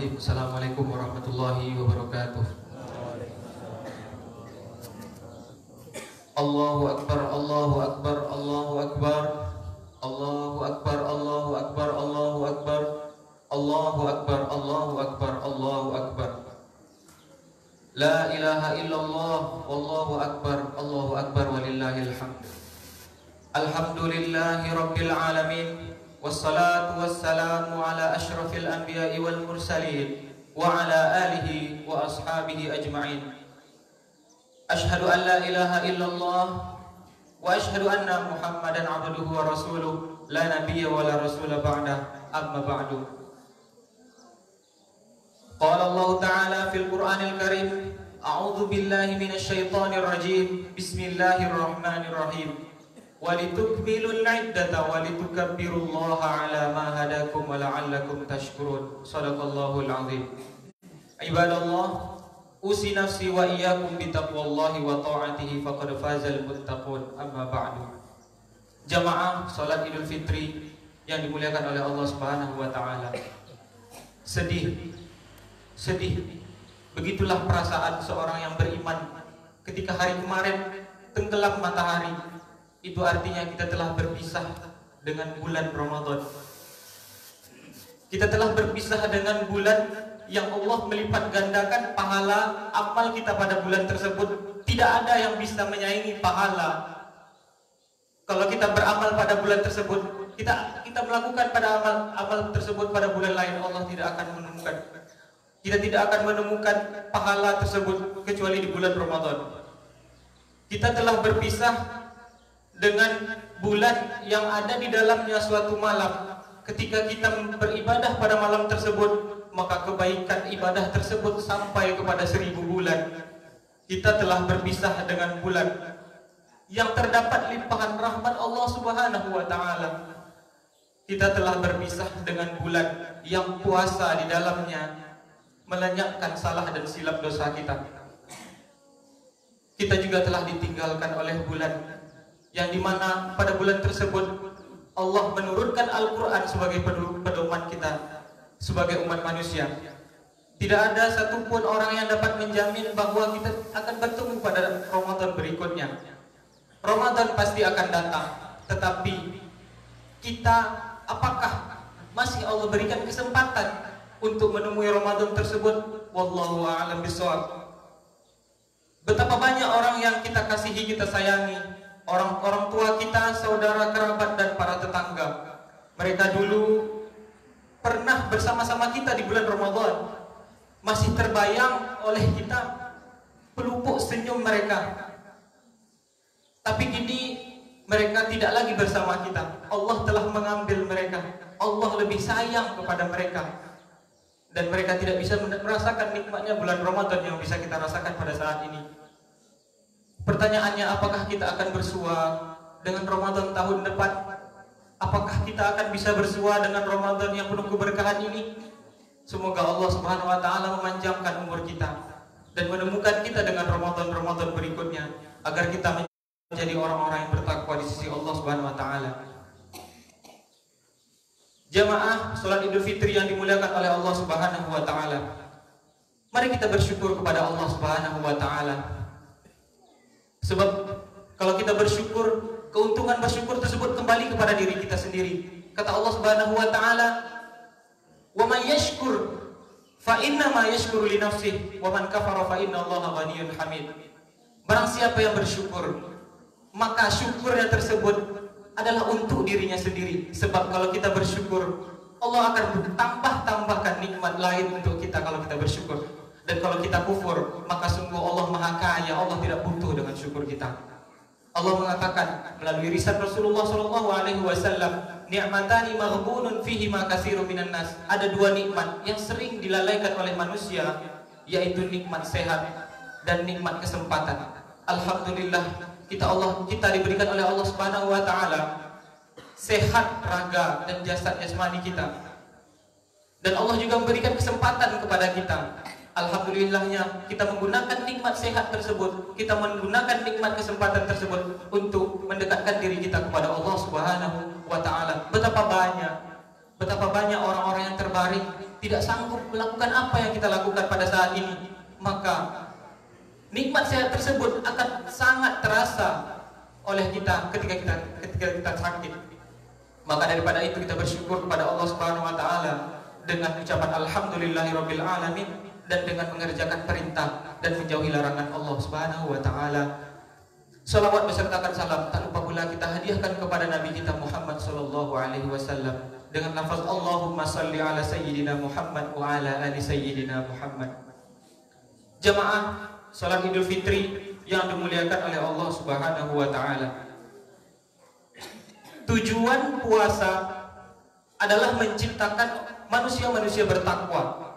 Bismillahirrahmanirrahim. Assalamualaikum warahmatullahi wabarakatuh. Allahu Akbar, Allahu Akbar, Allahu Akbar, Allahu Akbar, Allahu Akbar, Allahu Akbar, Allahu Akbar, Allahu Akbar, Allahu Akbar. La ilaha illallah, wallahu akbar, Allahu akbar, walillahil hamd. Alhamdulillahi rabbil alamin, wassalatu wassalamu ala asyrafil anbiya'i wal mursalin wa ala alihi wa ashabihi ajma'in. Ashhadu an la ilaha illallah wa ashhadu anna Muhammadan abduhu wa rasuluh, la nabiyya wa la rasula ba'dah, amma ba'du. Qala Allah Ta'ala fil Qur'anil Karim, a'udzu billahi minasy syaithanir rajim. Bismillahirrahmanirrahim. Walitukmilul 'iddata walitukabbirullaha 'ala ma hadakum wa la'allakum tashkurun. Shadaqallahul 'azim. Ibadallah, usi nafsi wa iyyakum bitaqwallahi wa ta'atihi faqad fazal muttaqun. Amma ba'du. Jamaah salat Idul Fitri yang dimuliakan oleh Allah Subhanahu wa taala. Sedih, begitulah perasaan seorang yang beriman ketika hari kemarin tenggelam matahari. Itu artinya kita telah berpisah dengan bulan Ramadan. Kita telah berpisah dengan bulan yang Allah melipat gandakan pahala amal kita pada bulan tersebut. Tidak ada yang bisa menyaingi pahala. Kalau kita beramal pada bulan tersebut, kita melakukan pada amal tersebut pada bulan lain, Allah tidak akan menemukan. Kita tidak akan menemukan pahala tersebut kecuali di bulan Ramadan. Kita telah berpisah dengan bulan yang ada di dalamnya suatu malam. Ketika kita beribadah pada malam tersebut, maka kebaikan ibadah tersebut sampai kepada 1000 bulan. Kita telah berpisah dengan bulan yang terdapat limpahan rahmat Allah Subhanahu wa taala. Kita telah berpisah dengan bulan yang puasa di dalamnya melenyapkan salah dan silap dosa kita. Kita juga telah ditinggalkan oleh bulan yang dimana pada bulan tersebut Allah menurunkan Al-Quran sebagai pedoman kita sebagai umat manusia. Tidak ada satupun orang yang dapat menjamin bahwa kita akan bertemu pada Ramadan berikutnya. Ramadan pasti akan datang, tetapi kita apakah masih Allah berikan kesempatan untuk menemui Ramadan tersebut? Wallahu a'lam bishawab. Betapa banyak orang yang kita kasihi, kita sayangi, orang tua kita, saudara, kerabat, dan para tetangga. Mereka dulu pernah bersama-sama kita di bulan Ramadan. Masih terbayang oleh kita pelupuk senyum mereka. Tapi kini mereka tidak lagi bersama kita. Allah telah mengambil mereka. Allah lebih sayang kepada mereka. Dan mereka tidak bisa merasakan nikmatnya bulan Ramadan yang bisa kita rasakan pada saat ini. Pertanyaannya, apakah kita akan bersua dengan Ramadan tahun depan? Apakah kita akan bisa bersua dengan Ramadan yang penuh keberkahan ini? Semoga Allah Subhanahu wa taala memanjangkan umur kita dan menemukan kita dengan Ramadan berikutnya, agar kita menjadi orang-orang yang bertakwa di sisi Allah Subhanahu wa taala. Jamaah salat Idul Fitri yang dimuliakan oleh Allah Subhanahu wa taala. Mari kita bersyukur kepada Allah Subhanahu wa taala. Sebab kalau kita bersyukur, keuntungan bersyukur tersebut kembali kepada diri kita sendiri. Kata Allah Subhanahu wa taala, "Wa may yashkur fa inna ma yashkuru li nafsihi wa man kafara fa inna Allaha ghaniyyun hamid." Barang siapa yang bersyukur, maka syukurnya tersebut adalah untuk dirinya sendiri. Sebab kalau kita bersyukur, Allah akan tambahkan nikmat lain untuk kita kalau kita bersyukur. Dan kalau kita kufur, maka sungguh Allah Maha Kaya, Allah tidak butuh dengan syukur kita. Allah mengatakan melalui risalah Rasulullah SAW, "Ni'matani maghbunun fihi ma katsirun minan nas." Ada dua nikmat yang sering dilalaikan oleh manusia, yaitu nikmat sehat dan nikmat kesempatan. Alhamdulillah, kita diberikan oleh Allah Subhanahu wa taala sehat raga dan jasad jasmani kita. Dan Allah juga memberikan kesempatan kepada kita. Alhamdulillahnya kita menggunakan nikmat sehat tersebut, kita menggunakan nikmat kesempatan tersebut untuk mendekatkan diri kita kepada Allah Subhanahu wa taala. Betapa banyak orang-orang yang terbaring tidak sanggup melakukan apa yang kita lakukan pada saat ini, maka nikmat sehat tersebut akan sangat terasa oleh kita ketika kita sakit. Maka daripada itu kita bersyukur kepada Allah Subhanahu wa taala dengan ucapan alhamdulillahirabbil alamin dan dengan mengerjakan perintah dan menjauhi larangan Allah Subhanahu wa taala. Salawat besertakan salam tak lupa pula kita hadiahkan kepada Nabi kita Muhammad sallallahu alaihi wasallam dengan lafaz Allahumma salli ala sayyidina Muhammad wa ala ali sayyidina Muhammad. Jamaah salat Idul Fitri yang dimuliakan oleh Allah Subhanahu wa taala. Tujuan puasa adalah menciptakan manusia-manusia bertakwa.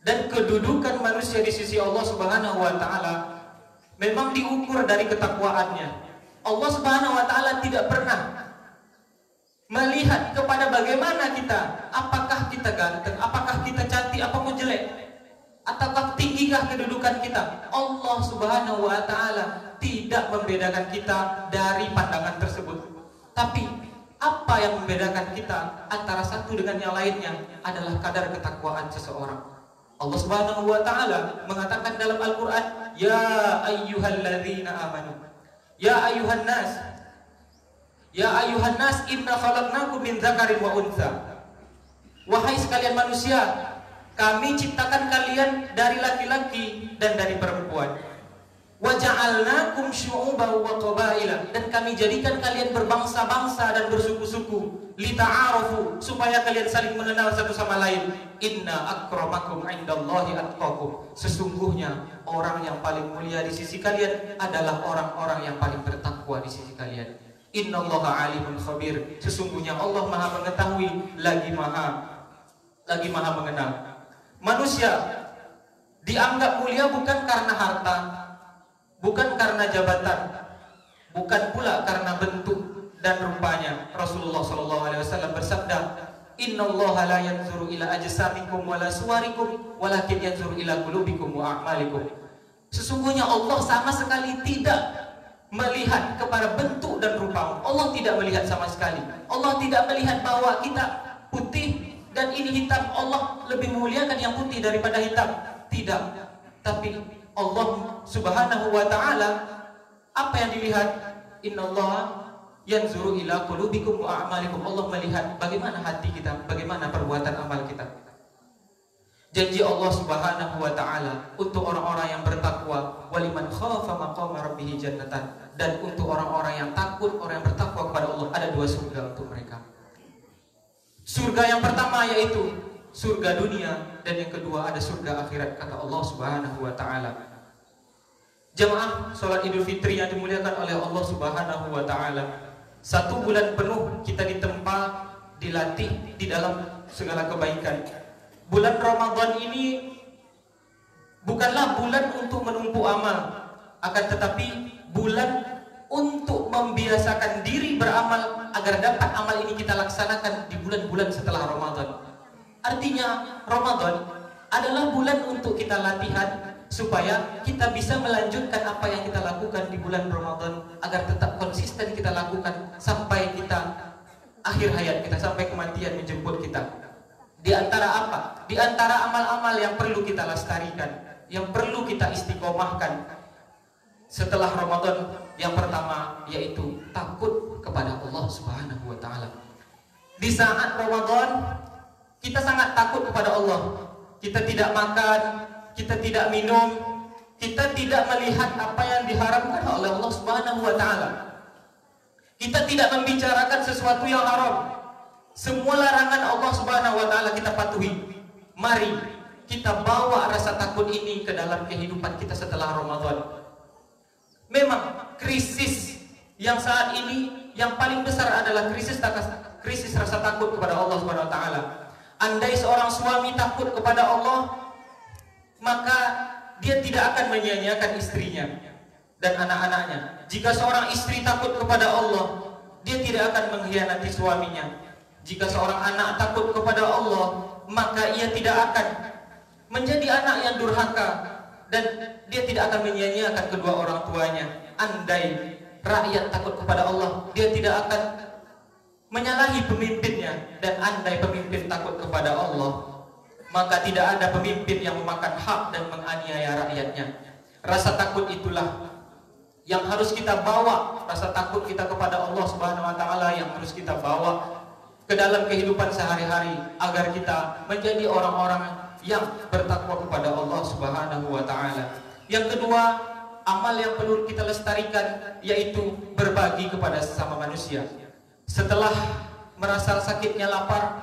Dan kedudukan manusia di sisi Allah Subhanahu wa taala memang diukur dari ketakwaannya. Allah Subhanahu wa taala tidak pernah melihat kepada bagaimana kita, apakah kita ganteng, apakah kita cantik, apakah jelek, ataukah tinggikah kedudukan kita. Allah Subhanahu wa taala tidak membedakan kita dari pandangan tersebut. Tapi apa yang membedakan kita antara satu dengan yang lainnya adalah kadar ketakwaan seseorang. Allah Subhanahu wa taala mengatakan dalam Al-Qur'an, "Ya ayyuhalladzina amanu." Ya ayyuhan nas. Ya ayyuhan nas, inna khalaqnakum min dzakarin wa untha. Wahai sekalian manusia, kami ciptakan kalian dari laki-laki dan dari perempuan. Wa ja'alnakum syu'uban wa qabaila, dan kami jadikan kalian berbangsa-bangsa dan bersuku-suku, lita'arafu, supaya kalian saling mengenal satu sama lain. Inna akramakum 'indallahi atqakum. Sesungguhnya orang yang paling mulia di sisi kalian adalah orang-orang yang paling bertakwa di sisi kalian. Innallaha 'alimun khabir. Sesungguhnya Allah Maha mengetahui lagi Maha mengenal. Manusia dianggap mulia bukan karena harta, bukan karena jabatan, bukan pula karena bentuk dan rupanya. Rasulullah SAW bersabda, Innallaha la yanzuru ila ajsamikum wala suwarikum walakin yanzuru ila qulubikum wa a'malikum. Sesungguhnya Allah sama sekali tidak melihat kepada bentuk dan rupamu. Allah tidak melihat sama sekali. Allah tidak melihat bahwa kita putih dan ini hitam. Allah lebih memuliakan yang putih daripada hitam. Tidak. Tapi Allah Subhanahu wa taala, apa yang dilihat? Innallaha yanzuru ila qulubikum wa a'malikum. Allah melihat bagaimana hati kita, bagaimana perbuatan amal kita. Janji Allah Subhanahu wa taala untuk orang-orang yang bertakwa, waliman khafa maqama rabbih jannatan, dan untuk orang-orang yang takut, orang yang bertakwa kepada Allah, ada 2 surga untuk mereka. Surga yang pertama yaitu surga dunia, dan yang kedua ada surga akhirat, kata Allah Subhanahu wa taala. Jemaah salat Idul Fitri yang dimuliakan oleh Allah Subhanahu wa taala, 1 bulan penuh kita ditempa, dilatih di dalam segala kebaikan. Bulan Ramadan ini bukanlah bulan untuk menumpuk amal, akan tetapi bulan untuk membiasakan diri beramal agar dapat amal ini kita laksanakan di bulan-bulan setelah Ramadan. Artinya Ramadan adalah bulan untuk kita latihan supaya kita bisa melanjutkan apa yang kita lakukan di bulan Ramadan agar tetap konsisten kita lakukan sampai kita akhir hayat kita, sampai kematian menjemput kita. Di antara apa? Di antara amal-amal yang perlu kita lestarikan, yang perlu kita istiqomahkan setelah Ramadan, yang pertama yaitu takut kepada Allah Subhanahu wa taala. Di saat Ramadan kita sangat takut kepada Allah. Kita tidak makan, kita tidak minum, kita tidak melihat apa yang diharamkan oleh Allah Subhanahu wa taala. Kita tidak membicarakan sesuatu yang haram. Semua larangan Allah Subhanahu wa taala kita patuhi. Mari kita bawa rasa takut ini ke dalam kehidupan kita setelah Ramadan. Memang krisis yang saat ini yang paling besar adalah krisis rasa takut kepada Allah Subhanahu wa taala. Andai seorang suami takut kepada Allah, maka dia tidak akan menyia-nyiakan istrinya dan anak-anaknya. Jika seorang istri takut kepada Allah, dia tidak akan mengkhianati suaminya. Jika seorang anak takut kepada Allah, maka ia tidak akan menjadi anak yang durhaka dan dia tidak akan menyia-nyiakan kedua orang tuanya. Andai rakyat takut kepada Allah, dia tidak akan menyalahi pemimpinnya, dan andai pemimpin takut kepada Allah, maka tidak ada pemimpin yang memakan hak dan menganiaya rakyatnya. Rasa takut itulah yang harus kita bawa, rasa takut kita kepada Allah Subhanahu wa taala yang harus kita bawa ke dalam kehidupan sehari-hari agar kita menjadi orang-orang yang bertakwa kepada Allah Subhanahu wa taala. Yang kedua, amal yang perlu kita lestarikan yaitu berbagi kepada sesama manusia. Setelah merasa sakitnya lapar,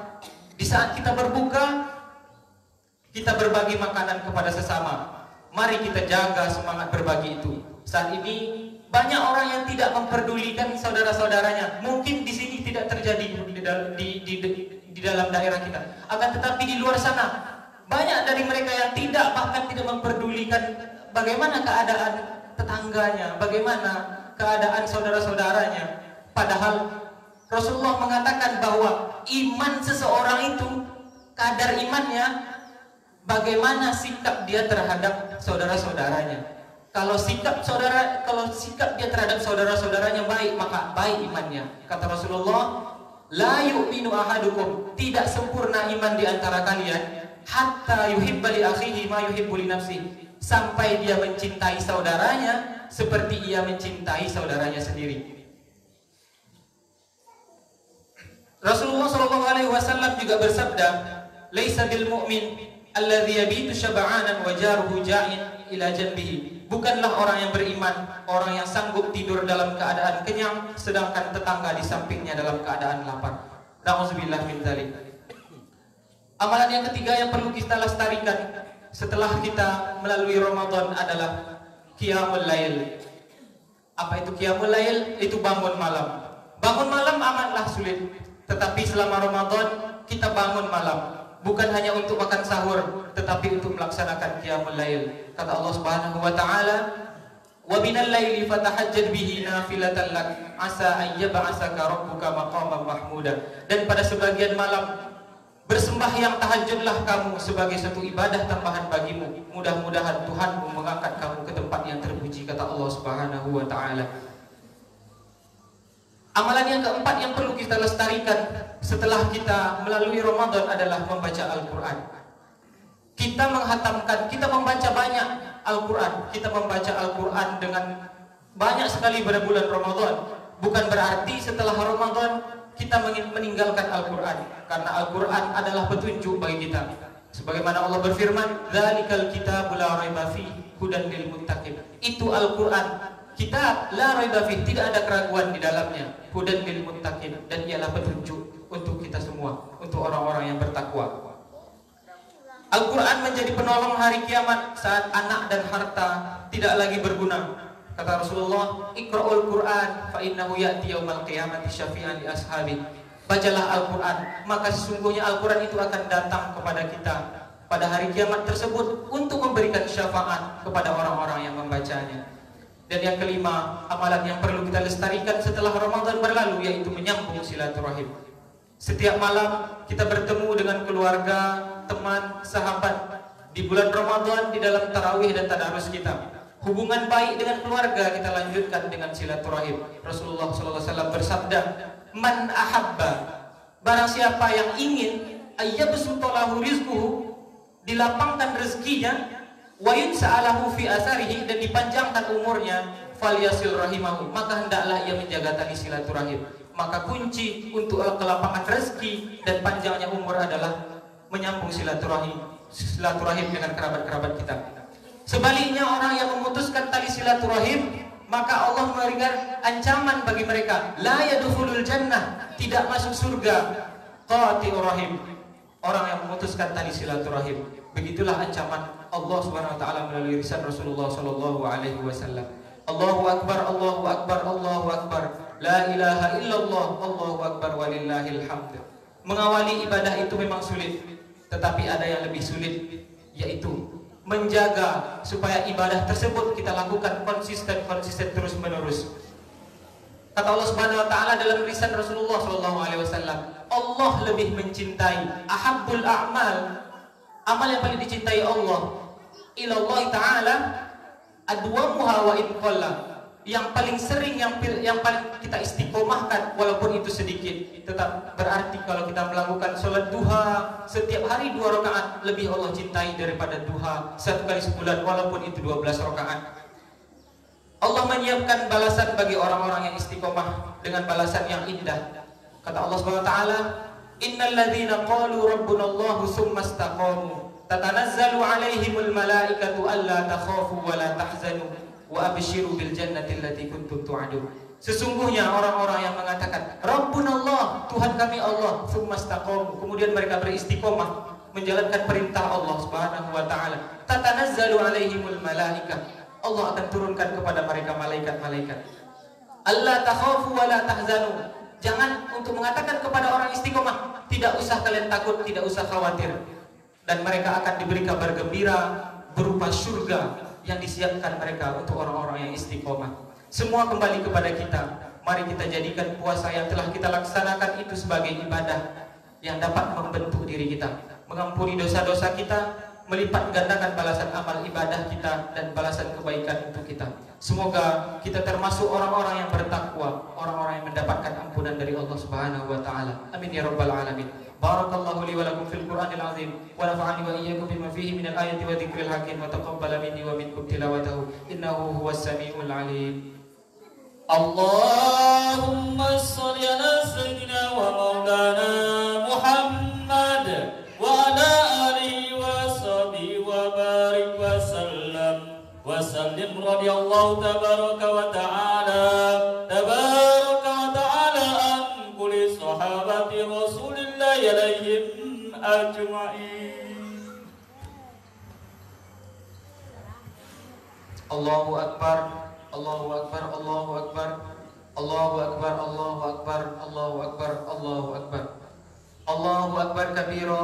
di saat kita berbuka, kita berbagi makanan kepada sesama. Mari kita jaga semangat berbagi itu. Saat ini banyak orang yang tidak memperdulikan saudara-saudaranya. Mungkin di sini tidak terjadi di dalam daerah kita. Akan tetapi di luar sana banyak dari mereka yang bahkan tidak memperdulikan bagaimana keadaan tetangganya, bagaimana keadaan saudara-saudaranya. Padahal Rasulullah mengatakan bahwa iman seseorang itu, kadar imannya, bagaimana sikap dia terhadap saudara-saudaranya. Kalau sikap dia terhadap saudara-saudaranya baik, maka baik imannya. Kata Rasulullah, la yu'minu ahadukum, tidak sempurna iman di antara kalian hatta yuhibba li akhihi ma yuhibbu li nafsihi, sampai dia mencintai saudaranya seperti ia mencintai saudaranya sendiri. Rasulullah SAW juga bersabda, "Laisa bil mu'min alladhi yabitu syab'anan wa jaruhu ja'in ila janbihi." Bukanlah orang yang beriman orang yang sanggup tidur dalam keadaan kenyang sedangkan tetangga di sampingnya dalam keadaan lapar. Nauzubillah min dzalik. Amalan yang ketiga yang perlu kita lestarikan setelah kita melalui Ramadan adalah qiyamul lail. Apa itu qiyamul lail? Itu bangun malam. Bangun malam amatlah sulit. Tetapi selama Ramadan kita bangun malam, bukan hanya untuk makan sahur, tetapi untuk melaksanakan qiyamul lail. Kata Allah Subhanahu wa taala, "Wa minal laili fatahajjad bihi nafilatan lak, asa an yab'asaka rabbuka maqaman mahmuda." Dan pada sebagian malam bersembahyang tahajudlah kamu sebagai satu ibadah tambahan bagimu. Mudah-mudahan Tuhanmu mengangkat kamu ke tempat yang terpuji, kata Allah Subhanahu wa taala. Amalan yang keempat yang perlu kita lestarikan setelah kita melalui Ramadan adalah membaca Al-Quran. Kita membaca banyak Al-Quran. Kita membaca Al-Quran dengan banyak sekali pada bulan Ramadan. Bukan berarti setelah Ramadan kita meninggalkan Al-Quran, karena Al-Quran adalah petunjuk bagi kita. Sebagaimana Allah berfirman, "Dzalikal kitabul la raiba fihi hudan lil muttaqin." Itu Al-Quran, kitab la raiba fihi, tidak ada keraguan di dalamnya, hudan lil muttaqin, dan ialah petunjuk untuk kita semua, untuk orang-orang yang bertakwa. Al-Quran menjadi penolong hari kiamat saat anak dan harta tidak lagi berguna. Kata Rasulullah, "Iqra'ul Qur'an fa innahu ya'ti yaumal qiyamati syafi'an li ashabi." Bacalah Al-Quran, maka sesungguhnya Al-Quran itu akan datang kepada kita pada hari kiamat tersebut untuk memberikan syafaat kepada orang-orang yang membacanya. Dan yang kelima, amalan yang perlu kita lestarikan setelah Ramadan berlalu yaitu menyambung silaturahim. Setiap malam kita bertemu dengan keluarga, teman, sahabat. Di bulan Ramadan di dalam tarawih dan tadarus kita, hubungan baik dengan keluarga kita lanjutkan dengan silaturahim. Rasulullah SAW bersabda, "Man ahabba," barang siapa yang ingin, ayyabsutallahu rizquhu, dilapangkan rezekinya, wa yunsa'alahu fi asarihi, dan dipanjangkan umurnya, falyasil rahimahu, maka hendaklah ia menjaga tali silaturahim. Maka kunci untuk kelapangan rezeki dan panjangnya umur adalah menyambung silaturahim dengan kerabat-kerabat kita. Sebaliknya orang yang memutuskan tali silaturahim, maka Allah memberikan ancaman bagi mereka, la yadkhulul jannah, tidak masuk surga, qati'ur rahim, orang yang memutuskan tali silaturahim. Begitulah ancaman Allah Subhanahu wa taala melalui lisan Rasulullah sallallahu alaihi wasallam. Allahu akbar, Allahu akbar, Allahu akbar, la ilaha illallah, Allahu akbar walillahil hamd. Mengawali ibadah itu memang sulit, tetapi ada yang lebih sulit, yaitu menjaga supaya ibadah tersebut kita lakukan konsisten terus menerus. Kata Allah Subhanahu wa taala dalam lisan Rasulullah sallallahu alaihi wasallam, Allah lebih mencintai ahabbul a'mal, amal yang paling dicintai Allah, ilallah taala adwamuha wa in qalla, yang paling sering, yang paling kita istiqomahkan, walaupun itu sedikit, tetap berarti kalau kita melakukan sholat duha setiap hari 2 rakaat, lebih Allah cintai daripada duha 1 kali sebulan, walaupun itu 12 rakaat. Allah menyiapkan balasan bagi orang-orang yang istiqomah dengan balasan yang indah. Kata Allah Subhanahu wa taala, "Innal ladzina qalu rabbunallahu tsumma istaqamu tatanazzalu 'alaihimul malaikatu alla takhafu wa la tahzanu wa abshiru bil jannati allati kuntum tu'adun." Sesungguhnya orang-orang yang mengatakan Rabbunallah, Tuhan kami Allah, tsumma istaqamu, kemudian mereka beristiqomah menjalankan perintah Allah Subhanahu wa taala, tatanazzalu 'alaihimul malaikah, Allah akan turunkan kepada mereka malaikat-malaikat. Allah takhafu wa la tahzanu. Jangan untuk mengatakan kepada orang istiqomah, tidak usah kalian takut, tidak usah khawatir. Dan mereka akan diberi kabar gembira berupa surga yang disiapkan mereka untuk orang-orang yang istiqomah. Semua kembali kepada kita. Mari kita jadikan puasa yang telah kita laksanakan itu sebagai ibadah yang dapat membentuk diri kita, mengampuni dosa-dosa kita, melipat gandakan balasan amal ibadah kita dan balasan kebaikan untuk kita. Semoga kita termasuk orang-orang yang bertakwa, orang-orang yang mendapatkan ampunan dari Allah Subhanahu wa taala. Amin ya rabbal alamin. Barakallahu li wa lakum fil Qur'anil azim wa nafa'ani wa iyyakum bima fihi minal ayati wa dzikril hakim wa taqabbala minni wa minkum tilawatahu innahu huwas samiul alim. Allahumma shalli ala sayyidina wa maulana Muhammad wa ala alihi wa sahbihi wa barik wa sallam wa sallim radhiyallahu tabaraka wa ta'ala an kulli sahabati Rasulillah alaihim ajma'in. Allahu akbar, Allahu akbar, Allahu akbar, Allahu akbar, Allahu akbar, Allahu akbar, Allahu akbar. Allahu akbar kabira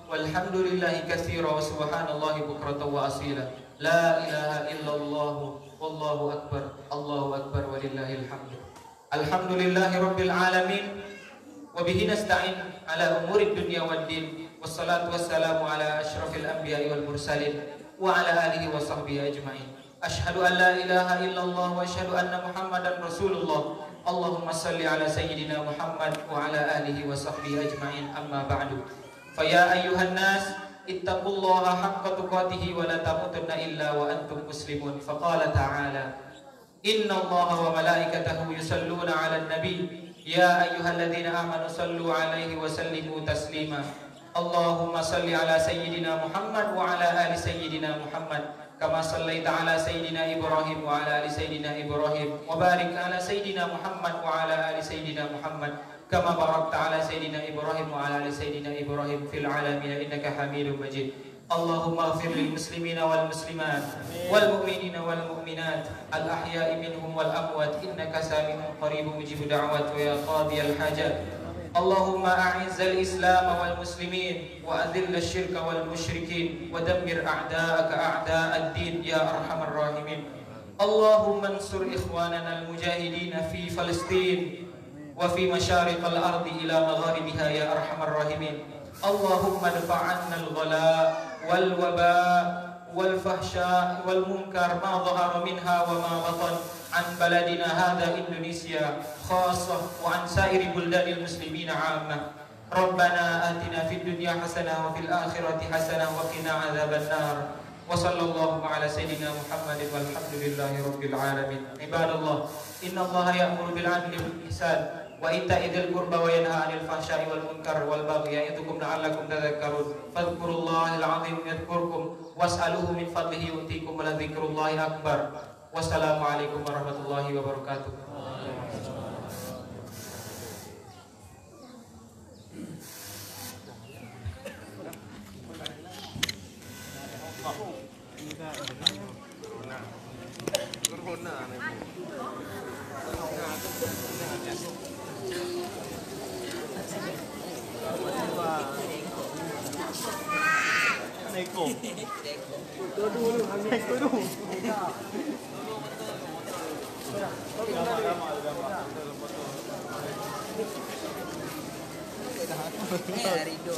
walhamdulillahi katsira wa subhanallahi bukratan wa asila. La ilaha illallah wallahu akbar, Allahu akbar walillahil hamd. Alhamdulillahi rabbil alamin wa bihi nasta'in ala umurid dunya waddin. Wassalatu wassalamu ala asyrafil anbiya'i wal mursalin wa ala alihi wa sahbihi ajma'in. Asyhadu an la ilaha illallah wa asyhadu anna Muhammadan Rasulullah. Allahumma salli ala sayyidina Muhammad wa ala alihi wa sahbihi ajma'in. Amma ba'du. Fa ya ayyuhan nas ittaqullaha haqqa tuqatih wa la tamutunna illa wa antum muslimun. Fa qala ta'ala, innallaha wa malaikatahu yusalluna 'alan nabi ya ayyuhalladzina amanu sallu 'alaihi wa sallimu taslima. Allahumma salli ala sayyidina Muhammad wa ala ali sayyidina Muhammad kama sallaita ala sayyidina Ibrahim wa ala ali sayyidina Ibrahim wa barik ala sayyidina Muhammad wa ala ali sayyidina Muhammad kama barakta ala sayyidina Ibrahim wa ala ali sayyidina Ibrahim fil alamin innaka Hamidum Majid. Allahumma ighfir lil muslimina wal muslimat wal mu'minina wal mu'minat al ahya'i minhum wal amwat innaka sami'un qaribun mujibud da'wat wa ya qadiyal hajat. Allahumma a'izzal Islam wal muslimin wa adhillal syirka wal musyrikin wa dammir a'da'aka a'da'ad din ya arhamar rahimin. Allahumma ansur ikhwanana al mujahidin fi Palestin wa fi masyariqal ardi ila magharibiha ya arhamar rahimin. Allahumma dafa'anna al ghala wal waba wal fahsya wal munkar ma dhahara minha wa ma batan an baladina hadha Indonesia khassah wa an sairi buldanil muslimina 'ammah. Rabbana atina fid dunya hasanah wa fil akhirati hasanah wa qina adzaban nar. Wa sallallahu ala sayyidina Muhammadin walhamdulillahi rabbil alamin. Ibadallah, innallaha ya'muru bil 'adli wal ihsan wa ita'i dzil qurba wa yanha 'anil fahsya'i wal munkar wal baghi ya'idukum la'allakum tadhakkarun. Fadhkurullahal 'azim yadhkurkum was'aluhu min fadlihi yu'tikum wa la dzikrullahi akbar. Wassalamualaikum warahmatullahi wabarakatuh. Rido.